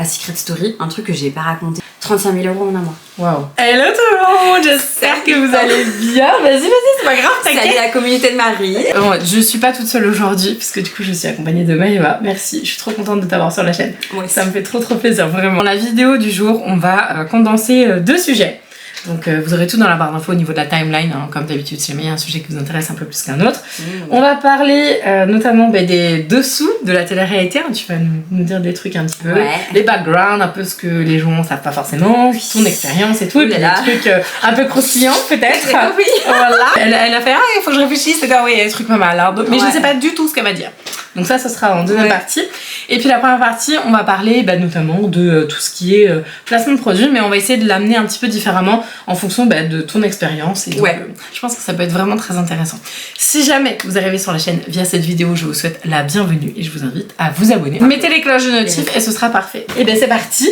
à Secret Story, un truc que j'ai pas raconté. 35 000 € en un mois. Waouh. Hello tout le monde, j'espère que vous allez bien. Vas-y, c'est pas grave, t'inquiète. Salut la communauté de Marie. Bon, je suis pas toute seule aujourd'hui, puisque du coup je suis accompagnée de Maëva. Merci, je suis trop contente de t'avoir sur la chaîne. Ouais, ça me fait trop plaisir, vraiment. Dans la vidéo du jour, on va condenser 2 sujets. Donc vous aurez tout dans la barre d'infos au niveau de la timeline, hein, comme d'habitude, si jamais il y a un sujet qui vous intéresse un peu plus qu'un autre. On va parler notamment des dessous de la télé-réalité, hein. Tu vas nous dire des trucs un petit peu, les backgrounds, un peu ce que les gens savent pas forcément, ton expérience et tout, et puis des trucs un peu croustillants peut-être. Oui. Voilà. Elle a fait, il faut que je réfléchisse, c'est oui, il y a des trucs pas mal. Alors, mais je ne sais pas du tout ce qu'elle va dire. Donc ça sera en deuxième partie. Et puis la première partie, on va parler notamment de tout ce qui est placement de produits, mais on va essayer de l'amener un petit peu différemment en fonction de ton expérience. Et donc, je pense que ça peut être vraiment très intéressant. Si jamais vous arrivez sur la chaîne via cette vidéo, je vous souhaite la bienvenue et je vous invite à vous abonner. Mettez les cloches de notif et ce sera parfait. Et bien c'est parti.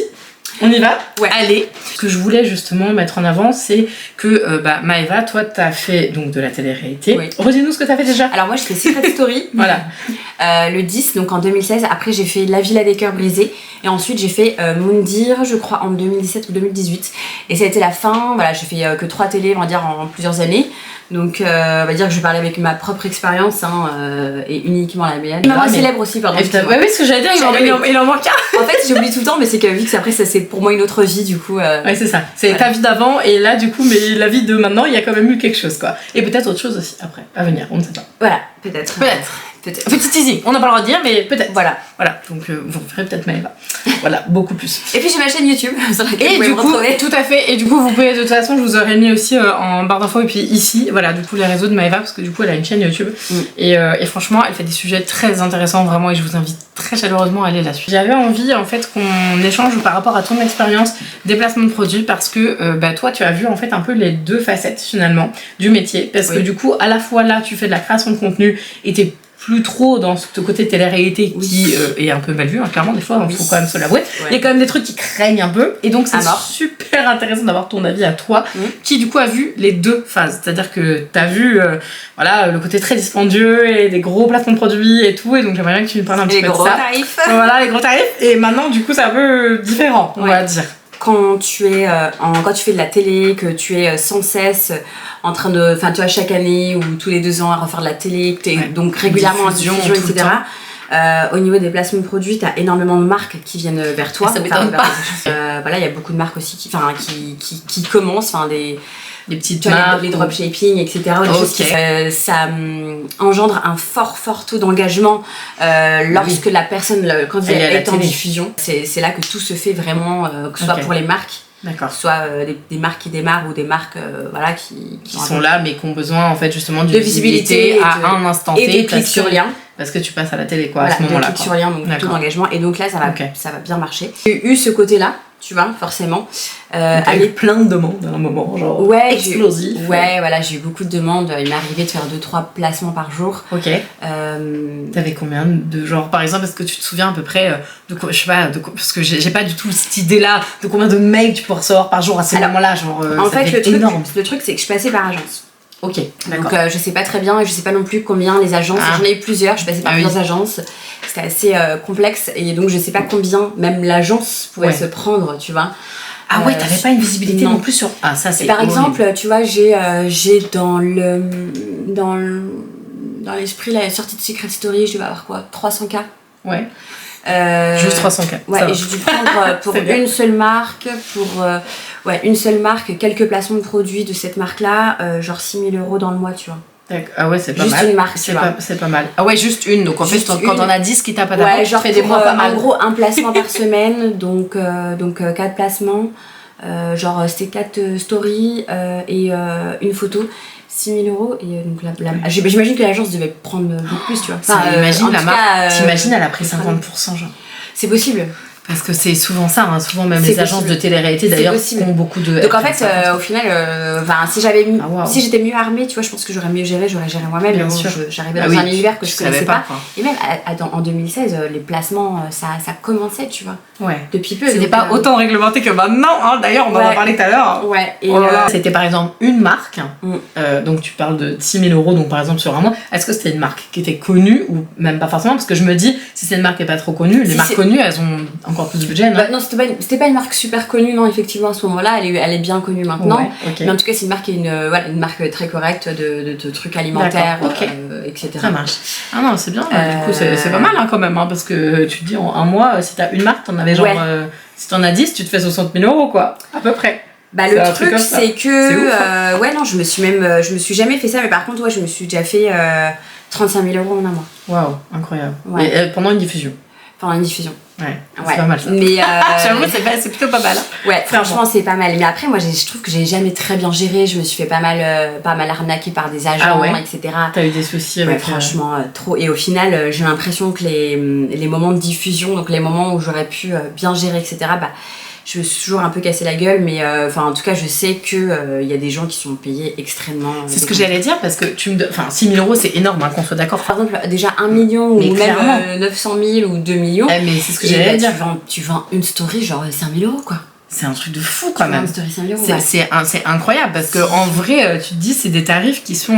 On y va? Allez. Ce que je voulais justement mettre en avant, c'est que Maëva, toi t'as fait donc de la télé-réalité. Redis-nous ce que t'as fait déjà. Alors moi je fais Secret Story. Voilà. Le 10, donc en 2016. Après j'ai fait La Villa des Cœurs Brisés. Et ensuite j'ai fait Moundir, je crois en 2017 ou 2018. Et ça a été la fin. Voilà, j'ai fait que 3 télés, on va dire, en plusieurs années. Donc on va dire que je parlais avec ma propre expérience et uniquement la mienne. Maman célèbre aussi, pardon. Oui, ce que j'allais dire, il en manque un. En fait j'oublie tout le temps, mais c'est que vu que après ça c'est pour moi une autre vie du coup. Ouais, c'est ça, c'est ta vie d'avant et là du coup, mais la vie de maintenant, il y a quand même eu quelque chose quoi. Et peut-être autre chose aussi après, à venir, on ne sait pas. Voilà, peut-être. Petit teasing, on n'a pas le droit de dire, mais peut-être. Voilà, donc vous verrez peut-être Maëva. Voilà, beaucoup plus. Et puis j'ai ma chaîne YouTube sur laquelle vous pouvez du me coup, retrouver. tout à fait, et du coup vous pouvez, de toute façon je vous aurais mis aussi en barre d'infos et puis ici, voilà, du coup les réseaux de Maëva, parce que du coup elle a une chaîne YouTube et franchement elle fait des sujets très intéressants vraiment, et je vous invite très chaleureusement à aller là-dessus. J'avais envie en fait qu'on échange par rapport à ton expérience des placements de produits, parce que toi tu as vu en fait un peu les 2 facettes finalement du métier, parce que du coup à la fois là tu fais de la création de contenu et t'es plus trop dans ce côté télé-réalité qui est un peu mal vu, hein, clairement des fois, il faut quand même se l'avouer. Il y a quand même des trucs qui craignent un peu, et donc c'est super intéressant d'avoir ton avis à toi, qui du coup a vu les 2 phases, c'est-à-dire que t'as vu le côté très dispendieux et des gros placements de produits et tout, et donc j'aimerais bien que tu nous parles un petit peu de ça. Les gros tarifs. Voilà, les gros tarifs, et maintenant du coup c'est un peu différent, on va dire. Quand tu fais de la télé, que tu es sans cesse en train de, enfin tu vois, chaque année ou tous les 2 ans à refaire de la télé, que tu es donc régulièrement en diffusion, etc. Au niveau des placements de produits, tu as énormément de marques qui viennent vers toi. Ça m'étonne pas. Voilà, il y a beaucoup de marques aussi qui commencent, les petites marques, les dropshipping, etc. Des choses qui, ça engendre un fort taux d'engagement lorsque la personne, le candidat est en diffusion. C'est là que tout se fait vraiment, que ce soit pour les marques. D'accord. Soit des marques qui démarrent ou des marques qui sont là mais qui ont besoin en fait justement de visibilité à un instant T et de clics sur lien. Parce que tu passes à la télé quoi, à ce moment-là. Clics sur lien, donc taux d'engagement, et donc là ça va bien marcher. J'ai eu ce côté-là, tu vois, forcément. Avait plein de demandes à un moment, genre explosif. Voilà, j'ai eu beaucoup de demandes. Il m'est arrivé de faire 2-3 placements par jour. Ok. T'avais combien de genre, par exemple, est-ce que tu te souviens à peu près de quoi, je sais pas, parce que j'ai pas du tout cette idée-là de combien de mails tu peux recevoir par jour à ce moment-là, genre. En fait, le truc, c'est que je passais par agence. Ok, d'accord. Donc je sais pas très bien, et je sais pas non plus combien les agences, j'en ai eu plusieurs, je passais par plusieurs agences, c'était assez complexe, et donc je sais pas combien même l'agence pouvait se prendre, tu vois. Ah ouais, t'avais pas une visibilité non plus sur... Ah ça c'est... Par exemple, tu vois, j'ai dans l'esprit la sortie de Secret Story, je devais avoir quoi, 300K. Ouais. Juste 300K. Ouais, et j'ai dû prendre pour une seule marque, quelques placements de produits de cette marque-là, genre 6 000 € dans le mois, tu vois. Ah ouais, c'est pas mal. Juste une marque, c'est pas mal. Ah ouais, juste une. Donc en fait, quand on a 10 qui tapent à ta porte, genre tu fais des mois pas mal. En gros, un placement par semaine, donc 4 placements. Genre c'était 4 stories et une photo. 6 000 €, et donc j'imagine que l'agence devait prendre beaucoup plus, tu vois. Imagine la marque, t'imagines elle a pris 50%, genre. C'est possible. Parce que c'est souvent ça, hein, souvent même les agences de télé-réalité d'ailleurs ont beaucoup de... Donc en fait, au final, si j'étais mieux armée, tu vois, je pense que j'aurais mieux géré, j'aurais géré moi-même. Bien sûr. J'arrivais dans un univers que je connaissais pas. Et même en 2016, les placements, ça commençait, tu vois. Ouais. Depuis peu. C'était pas autant réglementé que maintenant, hein, d'ailleurs, on en a parlé tout à l'heure. Ouais. Et c'était par exemple une marque, donc tu parles de 6 000 €, donc par exemple sur un mois. Est-ce que c'était une marque qui était connue ou même pas forcément? Parce que je me dis, si c'est une marque qui est pas trop connue, les marques connues, elles ont encore encore plus de budget, non? Bah, non, c'était pas une marque super connue, non, effectivement, à ce moment-là. Elle est bien connue maintenant. Ouais, ok. Mais en tout cas, c'est une marque qui est une marque très correcte de trucs alimentaires, Ok. etc. Ça marche. Ah non, c'est bien. Du coup, c'est pas mal quand même, hein, parce que tu te dis en un mois, si t'as une marque, t'en avais genre. Ouais. Si t'en as 10, tu te fais 60 000 euros, quoi. À peu près. Bah, C'est le un truc truc, comme ça. c'est que. C'est ouf, hein. Ouais, non, je me suis jamais fait ça, mais par contre, ouais, je me suis déjà fait 35 000 euros en un mois. Waouh, incroyable. Ouais. Et, pendant une diffusion. Pendant une diffusion. Ouais, c'est Ouais. pas mal ça. Mais. J'avoue, c'est plutôt pas mal. Ouais, franchement, c'est pas mal. Mais après, moi, je trouve que j'ai jamais très bien géré. Je me suis fait pas mal arnaquer par des agents, Ah ouais. etc. T'as eu des soucis Ouais, avec. franchement, trop. Et au final, j'ai l'impression que les moments de diffusion, donc les moments où j'aurais pu bien gérer, etc., bah, je me suis toujours un peu cassé la gueule. Mais en tout cas, je sais qu'il y a des gens qui sont payés extrêmement. C'est ce que j'allais dire parce que tu me. Enfin, 6 000 euros, c'est énorme, hein, qu'on soit d'accord. Par exemple, déjà 1 million Mais ou clairement. même 900 000 ou 2 millions. Mais c'est ce que Et j'allais bah, dire. tu vends une story genre 5 000 euros, quoi. C'est un truc de fou Tu quand vends même. une story 5 000 euros. C'est incroyable parce que en vrai, tu te dis, c'est des tarifs qui sont.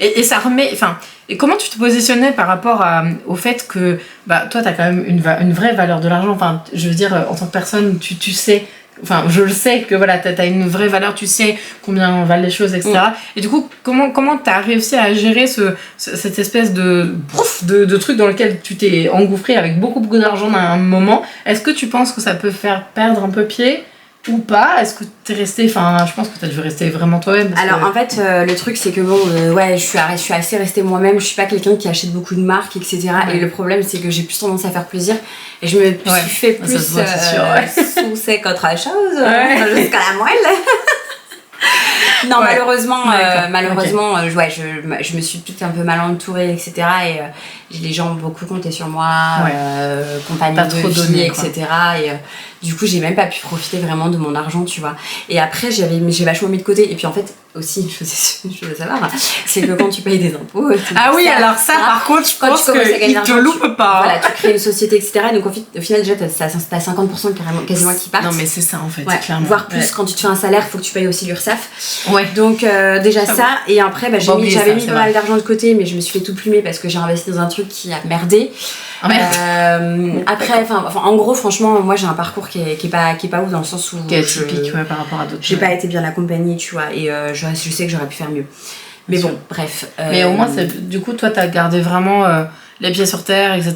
Et ça remet. Enfin, et comment tu te positionnais par rapport au fait que bah, toi, t'as quand même une vraie valeur de l'argent. Enfin, je veux dire, en tant que personne, tu sais. Enfin, je le sais que voilà, t'as une vraie valeur, tu sais combien valent les choses, etc. Et du coup, comment t'as réussi à gérer cette espèce de truc dans lequel tu t'es engouffré avec beaucoup d'argent à un moment? Est-ce que tu penses que ça peut faire perdre un peu pied ou pas? Est-ce que t'es resté, enfin, je pense que t'as dû rester vraiment toi-même. Alors en fait, le truc c'est que bon, ouais, je suis assez restée moi-même. Je suis pas quelqu'un qui achète beaucoup de marques, etc. Ouais. Et le problème c'est que j'ai plus tendance à faire plaisir. Et je me suis fait Ça plus se voit, c'est sûr, soucer qu'autre chose, Ouais. jusqu'à la moelle. Non, Ouais. malheureusement, ouais, je me suis peut-être un peu mal entourée, etc. Et les gens ont beaucoup compté sur moi, compagnon Pas de trop vie, donné, quoi. etc. Et du coup, j'ai même pas pu profiter vraiment de mon argent, tu vois. Et après, j'ai vachement mis de côté. Et puis en fait, aussi, je veux savoir, c'est que quand tu payes des impôts. Ah oui, alors ça, par contre, je pense qu'il te loupe pas. Voilà, tu crées une société, etc. Donc au final, déjà, t'as 50% quasiment qui partent. Non, mais c'est ça en fait, Ouais, clairement. voire plus, Ouais. quand tu te fais un salaire, faut que tu payes aussi l'URSSAF. Ouais. Donc déjà ça, et après bah, Faut pas oublier j'avais ça, mis c'est pas vrai. mal d'argent de côté, mais je me suis fait tout plumer parce que j'ai investi dans un truc qui a merdé. Ah, merde. Après, en gros, franchement, moi j'ai un parcours qui est pas ouf dans le sens où Qui est typique, ouais, par rapport à d'autres. j'ai pas été bien accompagnée, tu vois, et je sais que j'aurais pu faire mieux. Mais Bien bon, sûr. bref. Mais au moins, du coup, toi, t'as gardé vraiment les pieds sur terre, etc.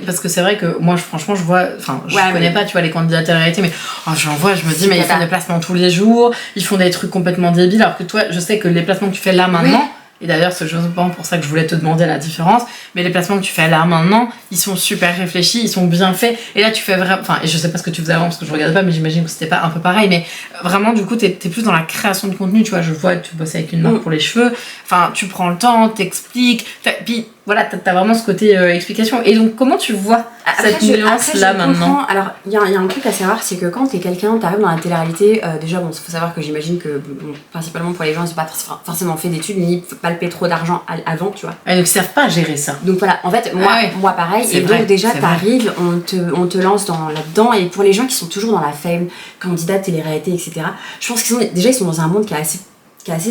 Parce que c'est vrai que moi, franchement, je vois, enfin, je connais pas, tu vois, les candidats télé-réalité, mais j'en vois, je me dis, mais ils font des placements tous les jours, ils font des trucs complètement débiles, alors que toi, je sais que les placements que tu fais là maintenant, et d'ailleurs, c'est justement pour ça que je voulais te demander la différence, mais les placements que tu fais là maintenant, ils sont super réfléchis, ils sont bien faits, et là, tu fais vraiment, enfin, et je sais pas ce que tu faisais avant, parce que je regardais pas, mais j'imagine que c'était pas un peu pareil, mais vraiment, du coup, t'es plus dans la création de contenu, tu vois, je vois que tu bosses avec une marque pour les cheveux, enfin, tu prends le temps, t'expliques, puis voilà, t'as vraiment ce côté explication. Et donc, comment tu vois cette nuance-là maintenant? Alors, il y a un truc à savoir, c'est que quand t'es quelqu'un, t'arrives dans la télé-réalité, déjà, bon, faut savoir que j'imagine que, bon, principalement pour les gens, ils ont pas forcément fait d'études, ni palpé trop d'argent avant, tu vois. Elles ne servent pas à gérer ça. Donc voilà, en fait, moi pareil, C'est et vrai, donc déjà, c'est t'arrives, on te lance là-dedans, et pour les gens qui sont toujours dans la fame, candidats, télé-réalité, etc., je pense qu'ils sont dans un monde qui est assez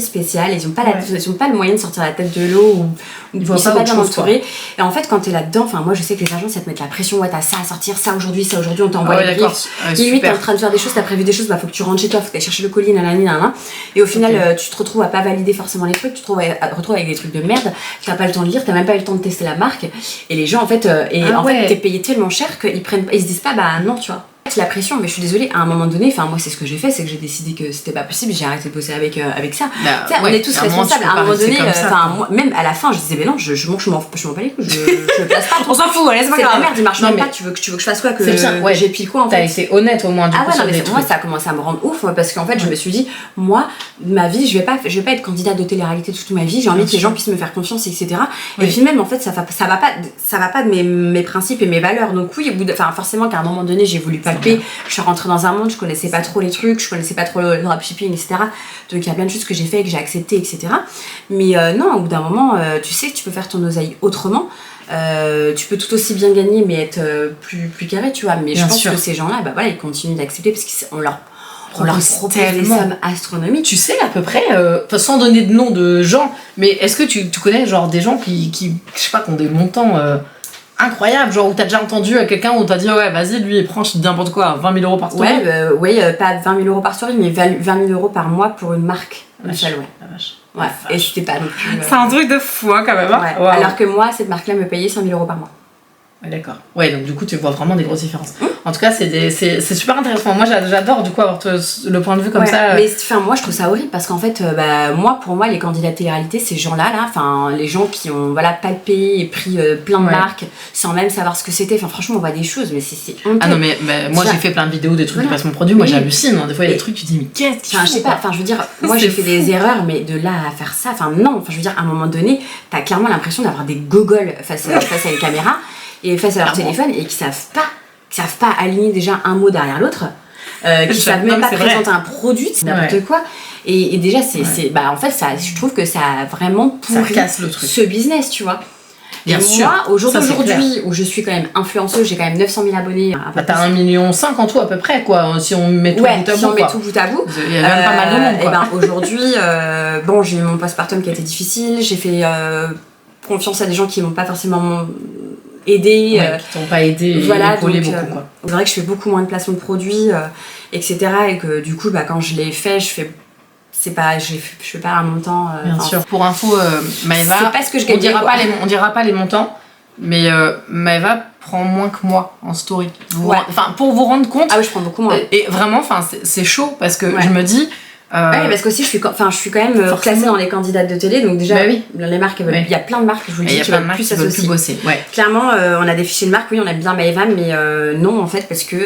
spécial, ils ont pas ils ont pas le moyen de sortir la tête de l'eau ou ils sont pas bien entourés. Et en fait, quand t'es là-dedans, enfin moi je sais que les agents ça te met la pression, ouais t'as ça à sortir, ça aujourd'hui on t'envoie les briefs. Limite t'es en train de faire des choses, t'as prévu des choses, bah faut que tu rentres chez toi, faut que t'ailles chercher le colis, nanana. Et au final tu te retrouves à pas valider forcément les trucs, tu te retrouves avec des trucs de merde, t'as pas le temps de lire, t'as même pas eu le temps de tester la marque. Et les gens en fait, fait t'es payé tellement cher qu'ils se disent pas bah non tu vois. La pression, mais je suis désolée, à un moment donné, enfin moi c'est ce que j'ai fait, c'est que j'ai décidé que c'était pas possible, j'ai arrêté de bosser avec ça. On est tous responsables, à un moment donné, moi, même à la fin je disais mais non, je m'en bats les couilles, je me place pas. On s'en fout, c'est pas grave. La merde, il marche même pas, tu veux que je fasse quoi, que j'ai pile quoi en fait. T'as été honnête au moins du coup sur des trucs. Moi ça a commencé à me rendre ouf parce qu'en fait je me suis dit, moi, ma vie, je vais pas être candidate de télé-réalité toute ma vie, j'ai envie que les gens puissent me faire confiance, etc. Et puis même en fait ça va pas de mes principes et mes valeurs, donc oui, forcément qu'à un moment donné j'ai voulu palper, je suis rentrée dans un monde, je connaissais pas trop les trucs, je connaissais pas trop le dropshipping, etc. Donc il y a plein de choses que j'ai fait et que j'ai acceptées, etc. Mais non, au bout d'un moment, tu sais que tu peux faire ton oseille autrement. Tu peux tout aussi bien gagner mais être plus carré, tu vois. Mais je pense que ces gens-là, bah voilà, ils continuent d'accepter parce qu'on leur propose des sommes astronomiques. Tu sais à peu près, sans donner de nom de gens, mais est-ce que tu connais genre des gens qui je sais pas, qui ont des montants incroyables, genre où t'as déjà entendu quelqu'un où t'as dit ouais vas-y lui il prend n'importe quoi 20 000 € par story. Ouais, pas 20 000 € par story, mais 20 000 € par mois pour une marque. La seule, ouais. La vache. Ouais, et c'était pas non plus. C'est un truc de fou hein, quand même. Hein. Ouais. Wow. Alors que moi, cette marque-là me payait 100 000 € par mois. Ouais, d'accord. Ouais, donc du coup, tu vois vraiment des grosses différences. En tout cas, c'est super intéressant. Moi, j'adore du coup avoir le point de vue comme ça. Mais moi, je trouve ça horrible parce qu'en fait, pour moi, les candidats de télé-réalité, ces gens-là, les gens qui ont palpé et pris plein de marques sans même savoir ce que c'était. Enfin, franchement, on voit des choses, mais c'est honteux. Ah non, mais moi, j'ai fait plein de vidéos, des trucs de placement de produits. Moi, j'hallucine. Hein. Des fois, il y a des trucs, tu te dis, mais qu'est-ce qu'ils font, je sais pas. Enfin, je veux dire, moi, j'ai fait des erreurs, mais de là à faire ça, enfin, non. Enfin, je veux dire, à un moment donné, t'as clairement l'impression d'avoir des gogoles face à une caméra. Et face à leur téléphone et qui savent pas aligner déjà un mot derrière l'autre, qui savent même pas présenter un produit, c'est n'importe quoi. Et déjà en fait ça, je trouve que ça a vraiment pourri ce business, tu vois. Bien sûr. Moi, au jour d'aujourd'hui, où je suis quand même influenceuse, j'ai quand même 900 000 abonnés. T'as 1,5 million en tout à peu près, quoi, si on met tout bout à bout. Si on met tout bout à bout. Il y a même pas mal de monde, quoi. Et aujourd'hui, j'ai eu mon postpartum qui a été difficile, j'ai fait confiance à des gens qui m'ont pas forcément aidé, qui t'ont pas aidé et épaulé beaucoup, quoi. C'est vrai que je fais beaucoup moins de placements de produits, etc. Et que du coup, quand je l'ai fait, je fais pas un montant. Bien sûr. Pour info, Maëva, c'est pas ce que je gagnais, on dira pas les montants, mais Maëva prend moins que moi en story. Enfin, pour vous rendre compte. Ah oui, je prends beaucoup moins. Et vraiment, c'est chaud parce que je me dis. parce qu'aussi je suis quand même classée dans les candidates de télé, donc déjà les marques il y a plein de marques, je vous le dis, qui veulent plus s'associer. Clairement, on a des fichiers de marque, oui, on aime bien Maëva, mais non en fait parce que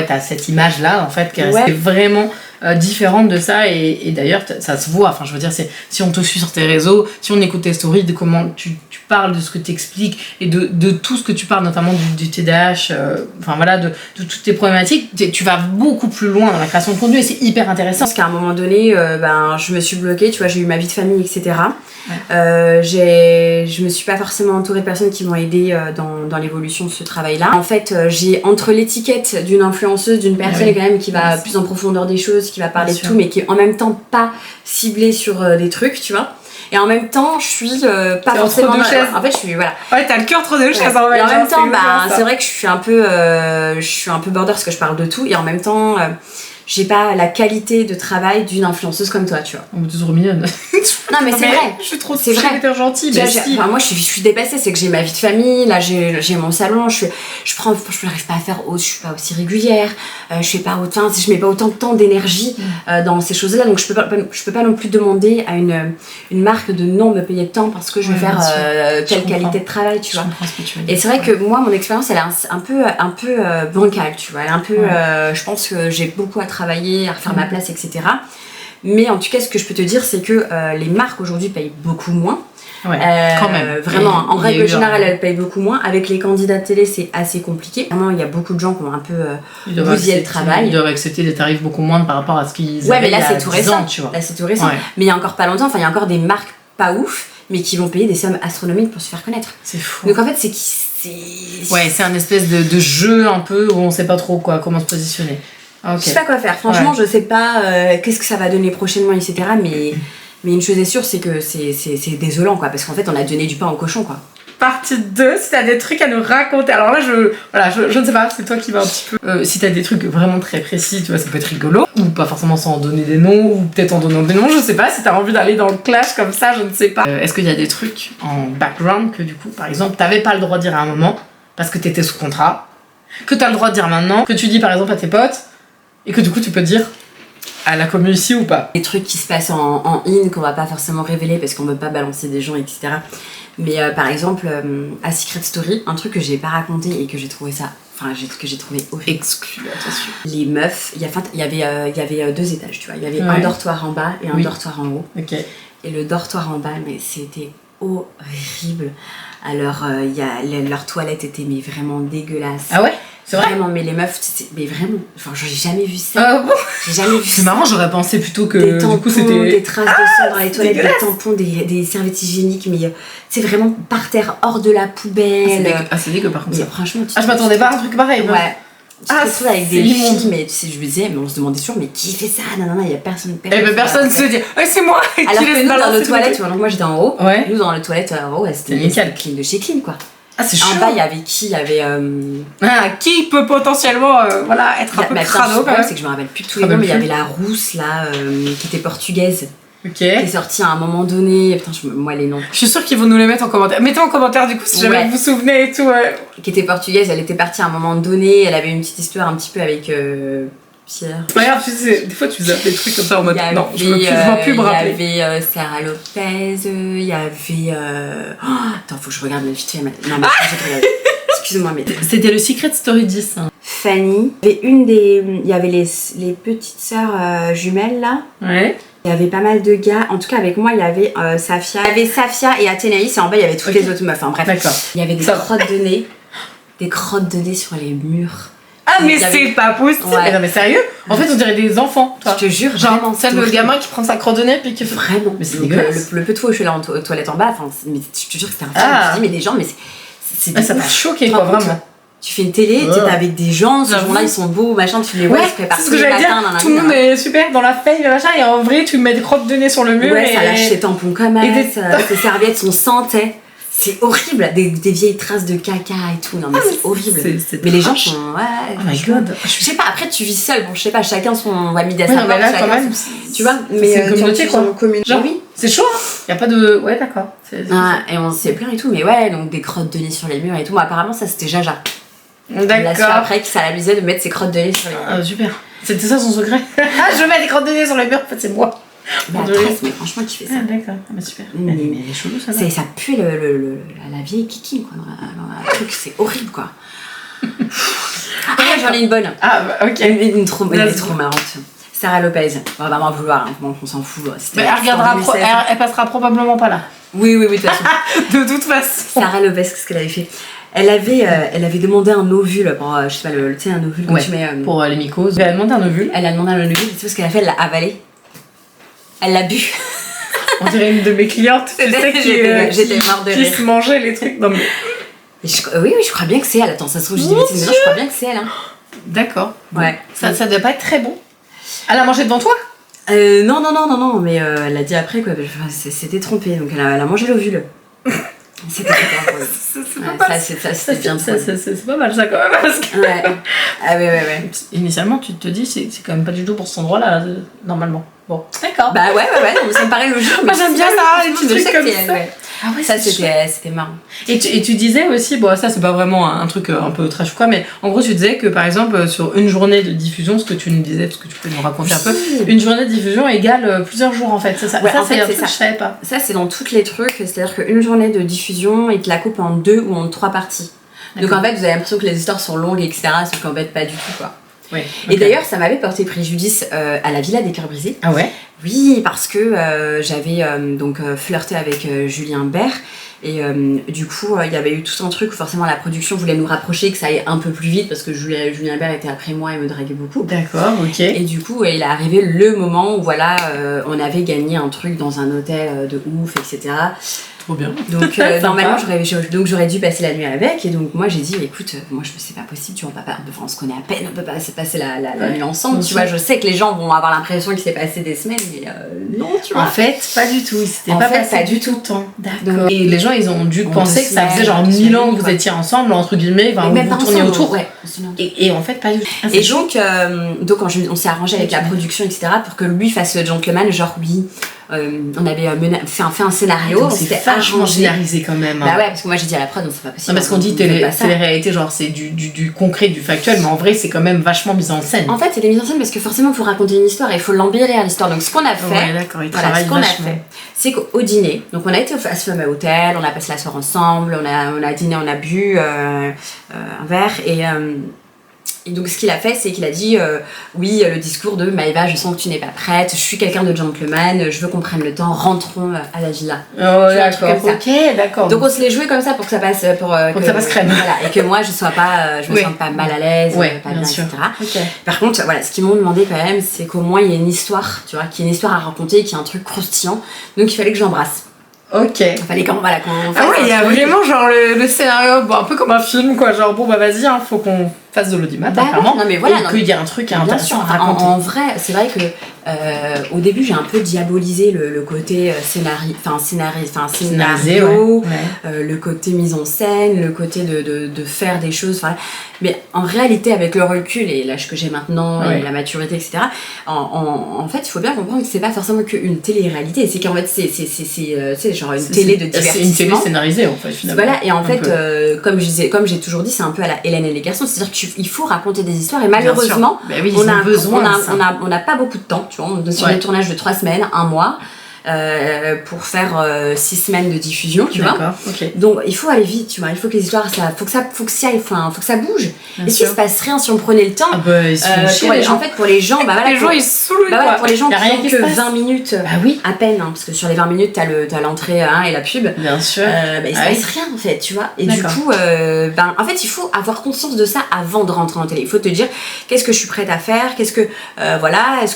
t'as cette image là en fait qui est vraiment différente de ça et d'ailleurs ça se voit. Enfin, je veux dire, si on te suit sur tes réseaux, si on écoute tes stories, de comment tu parles, de ce que tu expliques et de tout ce que tu parles, notamment du TDAH, de toutes tes problématiques, tu vas beaucoup plus loin dans la création de contenu et c'est hyper intéressant. Parce qu'à un moment donné, je me suis bloquée, tu vois, j'ai eu ma vie de famille, etc. Je me suis pas forcément entourée de personnes qui m'ont aidée dans l'évolution de ce travail-là. En fait, j'ai entre l'étiquette d'une influenceuse, d'une personne quand même qui va plus en profondeur des choses, qui va parler de tout, mais qui est en même temps pas ciblée sur des trucs, tu vois. Et en même temps, je suis pas forcément. Entre deux chaises. En fait, je suis voilà. Ouais, t'as le cul entre deux chaises. Et en même temps, c'est vrai que je suis un peu border parce que je parle de tout, et en même temps, j'ai pas la qualité de travail d'une influenceuse comme toi, tu vois. On est toujours mignonne. Non, mais c'est vrai. Je suis trop hyper gentille. Moi, je suis dépassée, c'est que j'ai ma vie de famille, là, j'ai mon salon, je n'arrive pas à faire, je suis pas aussi régulière, je mets pas autant de temps, d'énergie dans ces choses-là, donc je peux pas non plus demander à une marque de non me payer de temps parce que je veux faire telle qualité de travail, tu vois. Et c'est vrai que moi, mon expérience, elle est un peu bancale, tu vois. Elle est un peu, je pense que j'ai beaucoup à travailler, à refaire ma place, etc. Mais en tout cas, ce que je peux te dire, c'est que les marques aujourd'hui payent beaucoup moins. Quand même. Vraiment, en règle générale, elles payent beaucoup moins. Avec les candidats de télé, c'est assez compliqué. Vraiment, il y a beaucoup de gens qui ont un peu bousillé le travail. Ils doivent accepter des tarifs beaucoup moindres par rapport à ce qu'ils avaient mais là, il y a c'est tout récent. tu vois. Là, c'est tout récent. Mais il y a encore pas longtemps, il y a encore des marques pas ouf, mais qui vont payer des sommes astronomiques pour se faire connaître. C'est fou. Donc en fait, c'est un espèce de jeu un peu où on sait pas trop comment se positionner. Okay. Je sais pas quoi faire, franchement, je sais pas qu'est-ce que ça va donner prochainement, etc. Mais une chose est sûre, c'est que c'est désolant, quoi, parce qu'en fait, on a donné du pain au cochon, quoi. Partie 2, si t'as des trucs à nous raconter. Alors là, je ne sais pas, c'est toi qui vas un petit peu. Si t'as des trucs vraiment très précis, tu vois, ça peut être rigolo. Ou pas forcément sans en donner des noms, ou peut-être en donnant des noms, je sais pas. Si t'as envie d'aller dans le clash comme ça, je ne sais pas. Est-ce qu'il y a des trucs en background que du coup, par exemple, t'avais pas le droit de dire à un moment, parce que t'étais sous contrat, que t'as le droit de dire maintenant, que tu dis par exemple à tes potes, et que du coup tu peux dire à la commu ici ou pas. Des trucs qui se passent en in qu'on va pas forcément révéler parce qu'on veut pas balancer des gens, etc. Mais par exemple, à Secret Story, un truc que j'ai pas raconté et que j'ai trouvé horrible. Exclu, attention. Les meufs, il y avait 2 étages, tu vois. Il y avait un dortoir en bas et un dortoir en haut. Ok. Et le dortoir en bas, mais c'était horrible. Alors, leur toilette était vraiment dégueulasse. Ah ouais? C'est vrai? Vraiment, mais les meufs, mais vraiment, enfin, j'ai jamais vu ça. Ah bon? J'ai jamais vu ça. C'est marrant, j'aurais pensé plutôt que des tampons, du coup c'était des traces de sang dans les toilettes, des tampons, des serviettes hygiéniques, mais c'est vraiment par terre, hors de la poubelle. C'est dégueu par contre. Mais franchement, je m'attendais pas à un truc pareil. Ouais. C'est avec des filles, mais je me disais, mais on se demandait toujours, mais qui fait ça? Non, il y a personne. Personne se dit, c'est moi. Alors que nous, dans nos toilettes, tu vois, donc moi j'étais en haut. Ouais. Nous, dans les toilettes en haut, c'était nickel. clean de chez clean, quoi. Ah, c'est chaud. En bas, il y avait qui? Il y avait. Qui peut potentiellement être un peu crado Le quand problème, même. c'est que je me rappelle plus de tous les noms, mais il y avait la rousse là, qui était portugaise, Ok. qui est sortie à un moment donné. Putain, moi les noms. Je suis sûre qu'ils vont nous les mettre en commentaire. Mettez en commentaire du coup si jamais vous vous souvenez et tout. Ouais. Qui était portugaise, elle était partie à un moment donné, elle avait une petite histoire un petit peu avec Pierre. Regarde, tu sais, des fois tu zappes des trucs comme ça en mode non, je veux plus me rappeler. Il y avait Sarah Lopez, il y avait. Attends, faut que je regarde vite fait. Non, mais je vais regarder. Excuse-moi, mais. C'était le Secret Story 10. Hein. Fanny. Il y avait les petites sœurs jumelles là. Ouais. Il y avait pas mal de gars. En tout cas, avec moi, il y avait Safia. Il y avait Safia et Athénaïs, et en bas, il y avait toutes les autres meufs. Enfin, bref. D'accord. Il y avait des crottes de nez. Des crottes de nez sur les murs. Ah, mais c'est pas possible! Ouais. Non, mais sérieux? En fait, on dirait des enfants, toi. Je te jure, genre, vraiment. C'est le gamin qui prend sa crotte de nez puis qui fait. Vraiment. Mais c'est Donc, dégueulasse. le peu de fois où je suis là aux toilettes en bas, mais je te jure que c'était un film. Je me dis, mais des gens, mais c'est Ça m'a choqué, quoi, vraiment. Tu fais une télé, t'es avec des gens, ces gens-là ils sont beaux, machin, tu les vois, ils se préparent c'est ce que j'allais dire. Tout le monde est super dans la feuille, machin, et en vrai, tu mets des crottes de nez sur le mur. Ouais, ça lâche ses tampons comme ça, ses serviettes sont sentées. C'est horrible, des vieilles traces de caca et tout. Non, mais c'est horrible. Mais les gens sont. Ouais, oh my god. Je sais pas, après tu vis seul, bon, je sais pas, chacun son va midi à ouais, sa porte, quand même. Tu vois, mais c'est une communauté quoi. Genre, oui. C'est chaud, hein. Y a pas de. Ouais, d'accord. Et on s'est plaint et tout, mais ouais, donc des crottes de nez sur les murs et tout. Moi, apparemment, ça c'était Jaja. D'accord. On l'a su après que ça l'amusait de mettre ses crottes de nez sur les murs. Ah, super. C'était ça son secret. Ah, je mets des crottes de nez sur les murs, en fait, c'est moi. Mais franchement, qui fait ça? Ah, d'accord. Ah, bah, super. Mais chelou ça. Ça pue la vieille kiki, quoi. Dans la truc, c'est horrible, quoi. J'en ai une bonne. Ah, bah, ok. Elle est trop marrante. Sarah Lopez. On va vraiment vouloir, hein. On s'en fout. Mais elle passera probablement pas là. Oui, de toute façon. De toute façon. Sarah Lopez, qu'est-ce qu'elle avait fait? Elle avait demandé un ovule pour, je sais pas, tu sais, un ovule que tu mets. Pour les mycoses. Elle a demandé un ovule. Elle a demandé un ovule, tu sais ce qu'elle a fait? Elle l'a avalé. Elle l'a bu. On dirait une de mes clientes, tu sais, j'étais morte de rire. Qui se mangeait les trucs. Non, mais... Oui, je crois bien que c'est elle. Attends, ça se trouve, je dis bêtises, mais non, je crois bien que c'est elle. Hein. D'accord. Ouais. Ça doit pas être très bon. Elle a mangé devant toi? Non, mais elle l'a dit après, quoi. C'était trompé, donc elle a mangé l'ovule. C'était super drôle. C'est bien drôle. C'est pas mal ça quand même. Parce que... Ouais. Ah ouais. Initialement, tu te dis, c'est quand même pas du tout pour cet endroit-là, normalement. Bon, d'accord. Bah ouais, non, ça me paraît logique. Moi j'aime bien ça, les petits trucs comme ça. Ah ouais, ça c'était marrant. Et tu disais aussi, bon ça c'est pas vraiment un truc un peu trash ou quoi, mais en gros tu disais que par exemple sur une journée de diffusion, ce que tu nous disais, parce que tu peux nous raconter un peu, une journée de diffusion égale plusieurs jours en fait, c'est ça. Ouais, ça en fait, c'est un truc que je savais pas. Ça c'est dans tous les trucs, c'est-à-dire qu'une journée de diffusion, ils te la coupent en 2 ou en 3 parties. Donc en fait vous avez l'impression que les histoires sont longues, etc. Sauf qu'en fait pas du tout quoi. Ouais, okay. Et d'ailleurs, ça m'avait porté préjudice à la Villa des Cœurs Brisés. Ah ouais? Oui, parce que j'avais flirté avec Julien Bert. Et du coup, il y avait eu tout un truc où forcément la production voulait nous rapprocher, que ça aille un peu plus vite, parce que Julien Bert était après moi et me draguait beaucoup. D'accord, ok. Et du coup, il est arrivé le moment où voilà, on avait gagné un truc dans un hôtel de ouf, etc. Trop bien. Donc normalement j'aurais dû passer la nuit avec, et donc moi j'ai dit écoute, moi je c'est pas possible, tu vois, on se connaît à peine, on peut pas se passer la nuit ensemble, tu vois, je sais que les gens vont avoir l'impression qu'il s'est passé des semaines, mais non, tu vois. En fait, pas du tout, c'était pas passé du tout le temps. D'accord. Et les gens ils ont dû penser que ça faisait genre 1000 ans que vous étiez ensemble, entre guillemets, enfin vous tourniez autour. Ouais, et en fait pas du tout. Et donc on s'est arrangé avec la production, etc., pour que lui fasse le gentleman, genre oui. On avait fait un scénario, on s'était vachement généralisé quand même. Bah ouais, parce que moi j'ai dit à la prod, non, c'est pas possible. Non, parce qu'on dit télé-réalité, genre c'est du concret, du factuel, mais en vrai c'est quand même vachement mis en scène. En fait, c'est des mises en scène parce que forcément il faut raconter une histoire et il faut l'embellir l'histoire. Donc ce qu'on a fait, ouais, d'accord, ce qu'on a fait, c'est qu'au dîner, donc on a été à ce fameux hôtel, on a passé la soirée ensemble, on a dîné, on a bu un verre et donc ce qu'il a fait, c'est qu'il a dit oui, le discours de Maëva, je sens que tu n'es pas prête, je suis quelqu'un de gentleman, je veux qu'on prenne le temps, rentrons à la villa. Oh d'accord, ok, d'accord. Donc on se l'est joué comme ça pour que ça passe pour que ça passe crème. Voilà, et que moi je sois pas je me sente pas mal à l'aise, pas bien, etc. Okay. Par contre, voilà, ce qu'ils m'ont demandé quand même, c'est qu'au moins il y ait une histoire, tu vois, qu'il y ait une histoire à raconter, qu'il y ait un truc croustillant. Donc il fallait que j'embrasse. Ok. Il fallait qu'on ah ouais, il y a vraiment genre le scénario, bon, un peu comme un film quoi, genre bon bah vas-y, hein, faut qu'on face de l'audimat, Bah apparemment, ouais, non, mais voilà, et non, qu'il y a un truc bien intéressant sûr. à raconter. En vrai, c'est vrai que au début j'ai un peu diabolisé le côté Scénarisé, scénario, ouais. le côté mise en scène, le côté de faire des choses. Mais en réalité, avec le recul et l'âge que j'ai maintenant Ouais. et la maturité, etc., en fait, il faut bien comprendre que c'est pas forcément qu'une télé-réalité. C'est qu'en fait, c'est genre une télé de divertissement. C'est une télé scénarisée, en fait, finalement. Voilà, et en Un fait, peu. comme j'ai toujours dit, c'est un peu à la Hélène et les garçons, c'est-à-dire qu'il faut raconter des histoires, et Bien sûr. malheureusement, Bah oui, ils ont besoin de ça. on n'a pas beaucoup de temps, tu vois, on est sur Ouais. des tournages de 3 semaines, 1 mois, pour faire 6 semaines de diffusion, tu vois. D'accord, ok. Donc il faut aller vite, tu vois, il faut que les histoires, faut que ça aille, faut que ça bouge. Bien Et s'il sûr. se passe rien si on prenait le temps, Ah bah, ils se font chier, les gens. en fait, pour les gens, bah voilà, Les gens, ils se saoulent, bah quoi. ouais, pour les gens Y a qui rien ont qui se que passe. 20 minutes, Ah oui, à peine, hein, parce que sur les 20 minutes, t'as l'entrée et la pub. bien sûr. Il se Ah oui. passe rien en fait, tu vois. Et du D'accord. coup, en fait, il faut avoir conscience de ça avant de rentrer en télé. Il faut te dire qu'est-ce que je suis prête à faire, est-ce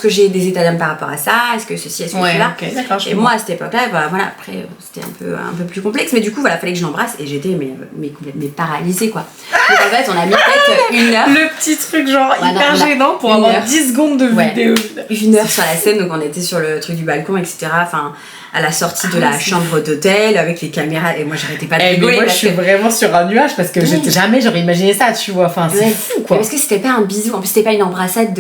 que j'ai des états d'âme par rapport à ça, est-ce que ceci, est-ce que Ouais, cela. ok, d'accord, je Et comprends. moi à cette époque-là, voilà, après c'était un peu plus complexe, mais du coup, voilà, fallait que je l'embrasse et j'étais complètement paralysée quoi. Donc en fait, on a mis peut-être 1 heure. Le petit truc genre Ouais, non, hyper on a gênant pour 1 avoir heure. 10 secondes de Ouais. vidéo. 1 heure sur la scène, donc on était sur le truc du balcon, etc. Enfin, à la sortie de Ah, la c'est chambre d'hôtel avec les caméras, et moi j'arrêtais pas de Mais rigoler. moi je parce suis que- vraiment sur un nuage parce que Oui. jamais j'aurais imaginé ça, tu vois. Enfin, c'est Ouais. fou quoi. Parce que c'était pas un bisou, en plus c'était pas une embrassade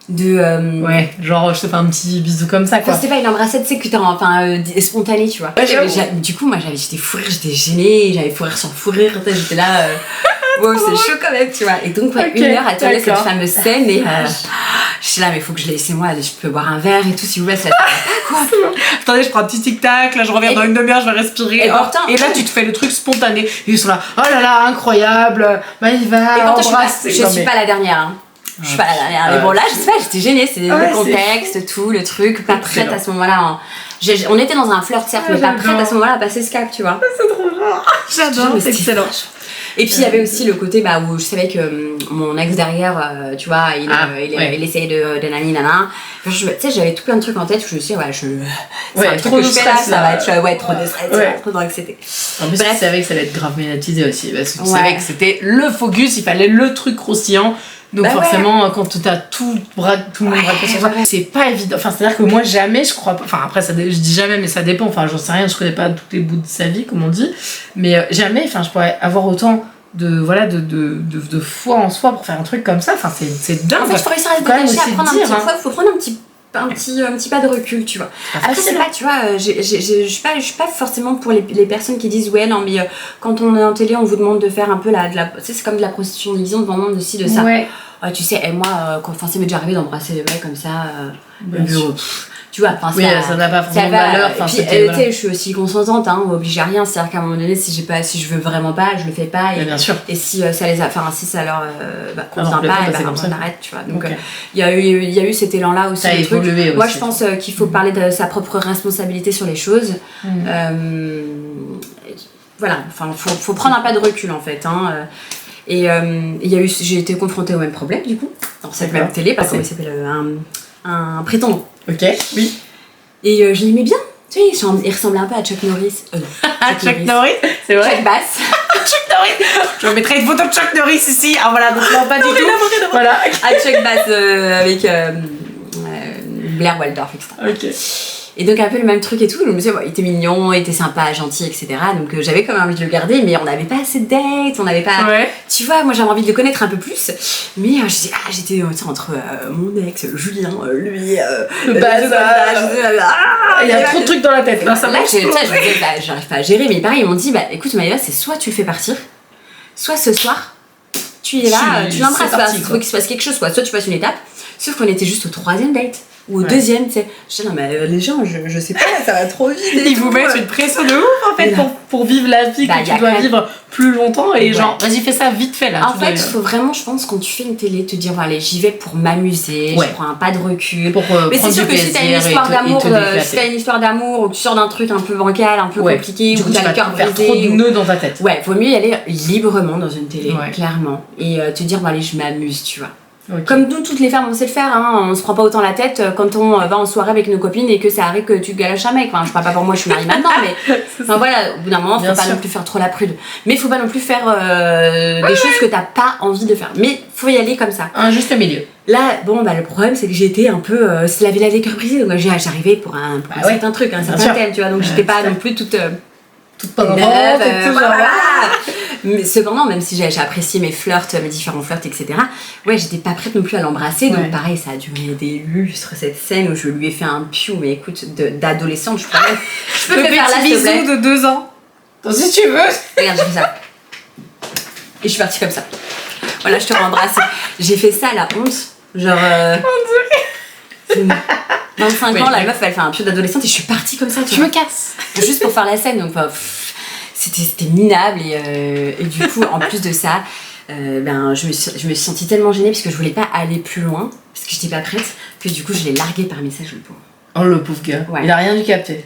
Ouais, genre je te fais un petit bisou comme ça Enfin, quoi. c'était pas une embrassade, tu sais, que t'es spontanée, tu vois. Ouais, j'avoue. Du coup, moi j'étais fou rire, j'étais gênée, j'avais fou rire sur fou rire, j'étais là. Wow, c'est chaud quand même, tu vois. Et donc, ouais, Ok, 1 heure à tourner cette d'accord. fameuse scène, et je suis là, mais faut que je laissez-moi, je peux boire un verre et tout, s'il vous plaît, ça quoi. Attendez, je prends un petit tic-tac, là je reviens Et- dans une demi-heure, je vais respirer. et hop. pourtant- Et là tu te fais le truc spontané. Et ils sont là, oh là là, incroyable, Maïva, Et pourtant, embrasse. je suis pas la dernière, hein. Je suis pas la dernière. Mais bon, là, je sais pas, j'étais gênée. C'est Ouais, le contexte, tout, le truc. Pas prête Excellent. à ce moment-là. On était dans un flirt, certes, Ah, mais pas j'adore. prête à ce moment-là à passer ce cap, tu vois. C'est trop bien. J'adore, Mais c'est c'était excellent. Et puis il y avait aussi le côté où je savais que mon ex derrière, tu vois, il essayait de nani nana. Tu sais, j'avais tout plein de trucs en tête où je me suis dit, c'est un truc trop que de je fais là, stress, ça va là. être trop de stress, Ouais. trop d'anxiété. En plus, Bref. tu savais que ça allait être grave médiatisé aussi, parce que tu Ouais. savais que c'était le focus, il fallait le truc croustillant. Donc Bah forcément, quand t'as tout le monde braqué sur ça, c'est pas évident. Enfin, c'est-à-dire que moi, jamais, je crois pas... Enfin, après, je dis jamais, mais ça dépend. Enfin, j'en sais rien, je connais pas tous les bouts de sa vie, comme on dit. Mais jamais, enfin, je pourrais avoir autant de foi en soi pour faire un truc comme ça. Enfin, c'est dingue. En fait, il faut réussir à se Quand même détacher, aussi à prendre dire, un petit faut prendre un petit pas de recul, tu vois. Après, c'est facile, pas, tu vois, je suis pas forcément pour les personnes qui disent ouais, non, mais quand on est en télé, on vous demande de faire un peu tu sais, c'est comme de la prostitution déguisée, on te demande de ci, de ça. Ouais. Tu sais, et moi, ça m'est déjà arrivé d'embrasser des mecs comme ça. Bien sûr. Tu vois, Oui, ça n'a pas forcément de valeur. Et puis, tu sais, je suis aussi consentante, hein, obligée à rien. C'est-à-dire qu'à un moment donné, si je veux vraiment pas, je le fais pas. Mais bien sûr. Et si ça leur convient plaît pas, pas, c'est comme on ça. arrête, tu vois. Donc, Ok. il y a eu cet élan-là aussi. Ça a le truc. évolué aussi. Moi, je pense qu'il faut parler de sa propre responsabilité sur les choses. Voilà, enfin, faut prendre un pas de recul en fait. Hein. Et j'ai été confrontée au même problème du coup, dans cette D'accord. même télé, parce qu'il s'appelle un prétendant. Ok, oui. Et je l'aimais bien. Tu sais, il ressemblait un peu à Chuck Norris. Chuck Norris, c'est vrai. Chuck Bass. Chuck Norris. Je mettrai une photo de Chuck Norris ici. Ah voilà, donc non, pas du tout. Voilà. À Chuck Bass avec Blair Waldorf, etc. Ok. Et donc un peu le même truc et tout, je me disais, il était mignon, il était sympa, gentil, etc. Donc j'avais quand même envie de le garder, mais on n'avait pas assez de dates, on n'avait pas... Ouais. Tu vois, moi j'avais envie de le connaître un peu plus, mais j'étais entre mon ex, Julien, lui, Le bazar. Il y a trop de trucs dans la tête. Là, ça Là, marche. j'arrive pas à gérer, mais pareil, ils m'ont dit, écoute Maïva, c'est soit tu le fais partir, soit ce soir, tu es là, tu l'embrasses, c'est parti, il faut quoi. qu'il se passe quelque chose, quoi. Soit tu passes une étape, sauf qu'on était juste au 3e date. Ou au Ouais. 2e, tu sais. Je dis, non, mais les gens, je sais pas, ça va trop vite. et Ils tout. vous mettent une pression de ouf en fait Mais là- pour vivre la vie Bah, que y a tu dois quand même- vivre plus longtemps et Ouais. genre vas-y fais ça vite fait là. En fait, il faut vraiment, je pense, quand tu fais une télé, te dire, bon, allez, j'y vais pour m'amuser, Ouais. je prends un pas de recul. pour Mais c'est prendre sûr du que si t'as une plaisir histoire d'amour, et te si t'as une histoire d'amour, ou que tu sors d'un truc un peu bancal, un peu Ouais. compliqué, Du ou coup, que tu t'as vas le cœur te faire brisé. trop de ou- nœuds dans ta tête. Ouais, vaut mieux y aller librement dans une télé, Ouais. clairement. Et te dire, bon, allez, je m'amuse, tu vois. Ok. Comme nous, toutes les femmes, on sait le faire, hein. On se prend pas autant la tête quand on va en soirée avec nos copines et que ça arrive que tu galoches un mec. Enfin, je parle pas pour moi, je suis mariée maintenant, mais enfin, voilà, au bout d'un moment, faut Bien pas sûr. non plus faire trop la prude. Mais faut pas non plus faire des choses que t'as pas envie de faire. Mais faut y aller comme ça. Un juste milieu. Là, bon, bah le problème, c'est que j'étais un peu. C'est la villa des cœurs brisés, donc j'arrivais pour un Bah ouais. certain truc, un Bien certain sûr. thème, tu vois. Donc j'étais pas tout à non plus toute. Toute pas neuve, grande, et tout, genre, voilà. Mais cependant, même si j'ai apprécié mes flirts, mes différents flirts, etc., ouais, j'étais pas prête non plus à l'embrasser. Ouais. Donc pareil, ça a duré des lustres, cette scène où je lui ai fait un piou, mais écoute, d'adolescente, je peux Le te faire là, petit s'il te plaît. bisou de 2 ans. Donc, si tu veux. Regarde, j'ai fait ça. Et je suis partie comme ça. Voilà, je te rembrasse. J'ai fait ça à la honte. Genre. 25 Oui, ans, la oui. meuf, elle fait un piou d'adolescente et je suis partie comme ça, tu Je vois. me casse. Juste pour faire la scène, donc c'était minable et du coup en plus de ça je me suis sentie tellement gênée parce que je voulais pas aller plus loin parce que j'étais pas prête que du coup je l'ai largué par message le pauvre. Oh le pauvre gars. Ouais. Il a rien dû capter.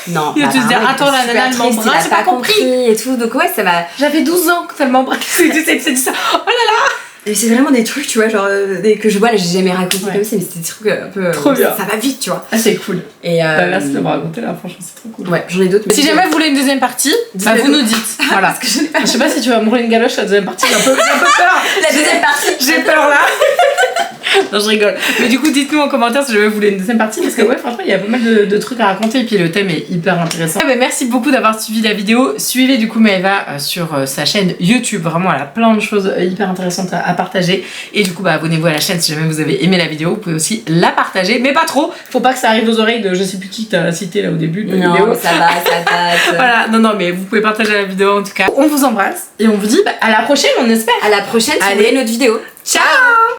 Non, Il a dû se dire, apparemment, attends, la était nana, super elle triste, m'embrasse, il a j'ai pas pas compris et tout, donc ouais ça m'a. J'avais 12 ans quand elle m'embrasse. C'est ça. Oh là là. Et c'est vraiment des trucs, tu vois, genre que je vois là, j'ai jamais raconté Ouais. comme ça, mais c'était des trucs un peu. Trop bien. Ça va vite, tu vois. Ah c'est cool. Et Bah, merci de me raconter là, franchement c'est trop cool. Ouais, j'en ai d'autres. Mais Si jamais vous voulez une deuxième partie, bah, Dites-le vous nous. nous dites. Voilà. Parce que je n'ai pas. Je sais pas si tu vas me rouler une galoche la deuxième partie, j'ai un peu peur. La deuxième partie. J'ai peur là. Non, je rigole. Mais du coup, dites-nous en commentaire si jamais vous voulez une deuxième partie parce que ouais, franchement, il y a pas mal de trucs à raconter et puis le thème est hyper intéressant. Ah bah, merci beaucoup d'avoir suivi la vidéo. Suivez du coup Maëva sur sa chaîne YouTube. Vraiment, elle a plein de choses hyper intéressantes à partager. Et du coup, bah, abonnez-vous à la chaîne si jamais vous avez aimé la vidéo. Vous pouvez aussi la partager, mais pas trop. Faut pas que ça arrive aux oreilles de je sais plus qui t'as cité là au début de la Non, vidéo. mais ça va, ça passe. Voilà, non, mais vous pouvez partager la vidéo en tout cas. On vous embrasse et on vous dit à la prochaine, on espère. À la prochaine, si vous Allez. voulez notre vidéo. Ciao.